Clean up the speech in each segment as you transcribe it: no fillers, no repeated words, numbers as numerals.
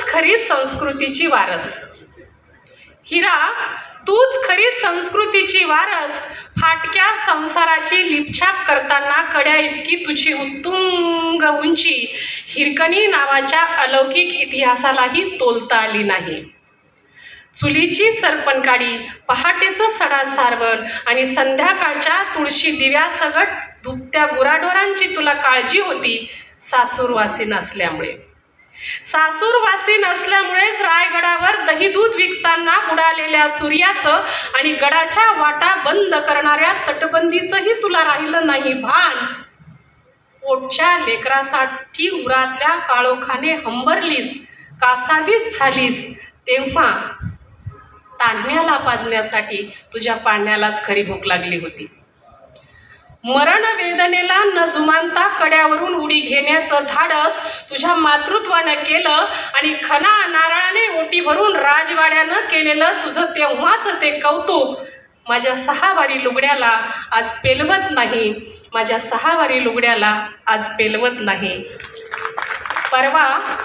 तूच खरी संस्कृतीची वारस. हिरा, तूच खरी संस्कृतीची वारस. फाटक्या संसाराची लिपछाप करताना कड्या इतकी तुझी उत्तुंग उंची हिरकणी नावाच्या अलौकिक इतिहासालाही तोलता आली नाही. चुलीची सरपणकाडी, पहाटेचं सडा सारवण आणि संध्याकाळच्या तुळशी दिव्यासगट दुभत्या गुराढोरांची तुला काळजी होती. सासूरवासी नसल्यामुळे नसल्यामुळेच रायगडावर दही दूध विकताना उडालेल्या सूर्याचं आणि गडाच्या वाटा बंद करणाऱ्या तटबंदीचंही तुला राहिलं नाही भान. पोटच्या लेकरासाठी उरातल्या काळोखाने हंबरलीस, कासावीस झालीस, तेव्हा तान्ह्याला पाजण्यासाठी तुझ्या पाण्यालाच खरी भूक लागली होती. मरण वेदनेला न जुमानता कड्यावरून उडी घेण्याचं धाडस तुझ्या मातृत्वानं केलं आणि खना नारळाने ओटी भरून राजवाड्यानं केलेलं तुझं तेव्हाच ते कौतुक माझ्या 6 वारी लुगड्याला आज पेलवत नाही. माझ्या 6 वारी लुगड्याला आज पेलवत नाही. परवा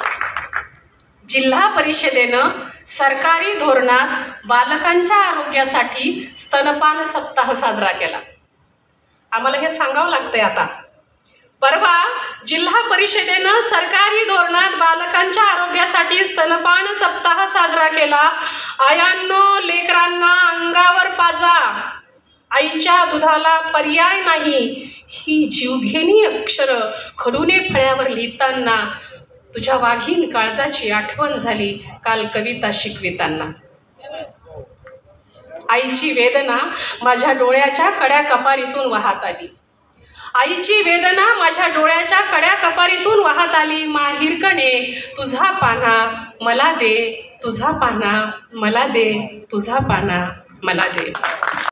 जिल्हा परिषदेनं सरकारी धोरणात बालकांच्या आरोग्यासाठी स्तनपान सप्ताह साजरा केला. आम्हाला हे सांगावं लागतंय आता. परवा जिल्हा परिषदेनं सरकारी धोरणात बालकांच्या आरोग्यासाठी स्तनपान सप्ताह साजरा केला. आयांनो, लेकरांना अंगावर पाजा. आईच्या दुधाला पर्याय नाही. ही जीवघेणी अक्षरं खडूने फळ्यावर लिहिताना तुझ्या वाघीण काळजाची आठवण झाली काल कविता शिकविताना. आईची वेदना माझ्या डोळ्याच्या कड्या कपारीतून वाहत आली. आईची वेदना माझ्या डोळ्याच्या कड्या कपारीतून वाहत आली. माहिरकणे, तुझा पाना मला दे, तुझा पाना मला दे, तुझा पाना मला दे.